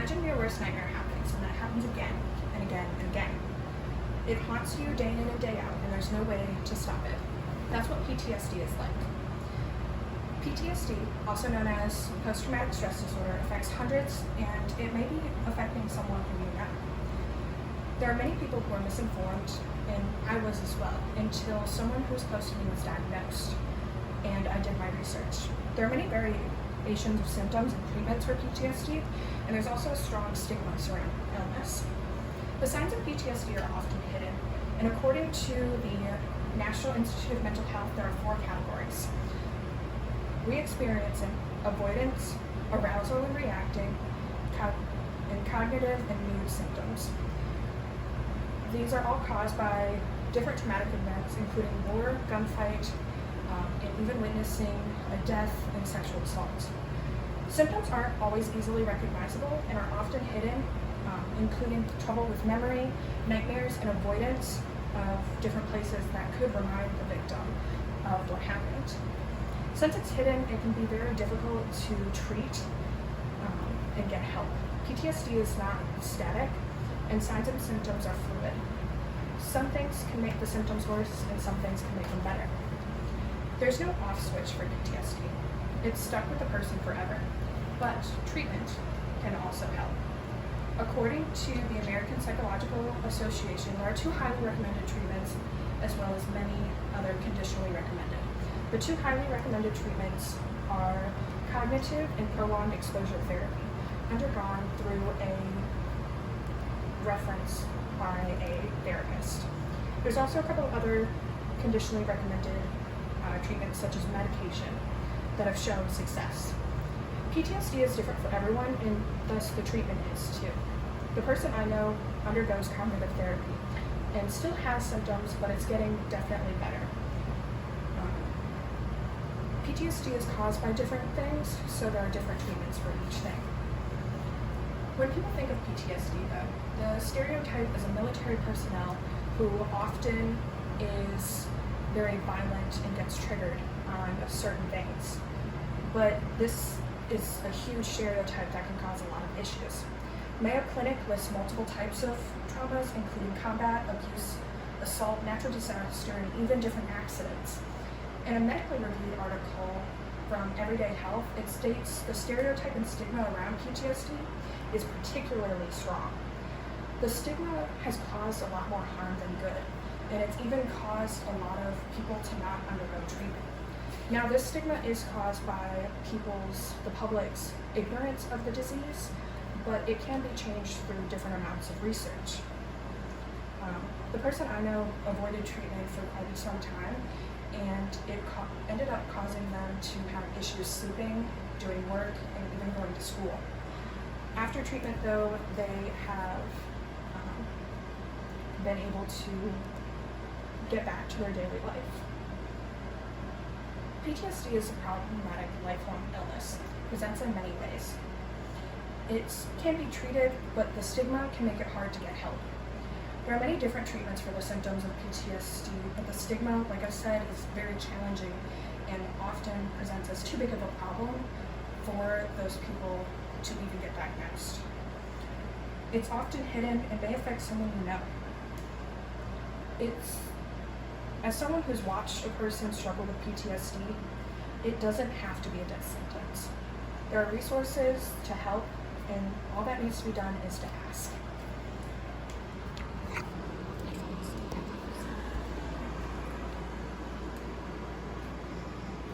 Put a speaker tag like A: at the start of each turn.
A: Imagine your worst nightmare happening, and that happens again and again and again. It haunts you day in and day out, and there's no way to stop it. That's what PTSD is like. PTSD, also known as post-traumatic stress disorder, affects hundreds, and it may be affecting someone who you know. There are many people who are misinformed, and I was as well, until someone who was close to me was diagnosed, and I did my research. There are many variations of symptoms and treatments for PTSD, and there's also a strong stigma surrounding illness. The signs of PTSD are often hidden, and according to the National Institute of Mental Health, there are 4 categories. We experience avoidance, arousal and reacting, and cognitive and mood symptoms. These are all caused by different traumatic events, including war, gunfight, and even witnessing a death and sexual assault. Symptoms aren't always easily recognizable and are often hidden, including trouble with memory, nightmares, and avoidance of different places that could remind the victim of what happened. Since it's hidden, it can be very difficult to treat and get help. PTSD is not static, and signs and symptoms are fluid. Some things can make the symptoms worse, and some things can make them better. There's no off switch for PTSD. It's stuck with the person forever, but treatment can also help. According to the American Psychological Association, there are 2 highly recommended treatments, as well as many other conditionally recommended. The 2 highly recommended treatments are cognitive and prolonged exposure therapy, undergone through a reference by a therapist. There's also a couple of other conditionally recommended treatments, such as medication, that have shown success. PTSD is different for everyone, and thus the treatment is too. The person I know undergoes cognitive therapy and still has symptoms, but it's getting definitely better. PTSD is caused by different things, so there are different treatments for each thing. When people think of PTSD, though, the stereotype is a military personnel who often is very violent and gets triggered on certain things. But this is a huge stereotype that can cause a lot of issues. Mayo Clinic lists multiple types of traumas, including combat, abuse, assault, natural disaster, and even different accidents. In a medically reviewed article from Everyday Health, it states the stereotype and stigma around PTSD is particularly strong. The stigma has caused a lot more harm than good, and it's even caused a lot of people to not undergo treatment. Now, this stigma is caused by the public's ignorance of the disease, but it can be changed through different amounts of research. The person I know avoided treatment for quite some time, and it ended up causing them to have issues sleeping, doing work, and even going to school. After treatment, though, they have been able to get back to their daily life. PTSD is a problematic lifelong illness. It presents in many ways. It can be treated, but the stigma can make it hard to get help. There are many different treatments for the symptoms of PTSD, but the stigma, like I said, is very challenging and often presents as too big of a problem for those people to even get diagnosed. It's often hidden and may affect someone you know. As someone who's watched a person struggle with PTSD, it doesn't have to be a death sentence. There are resources to help, and all that needs to be done is to ask.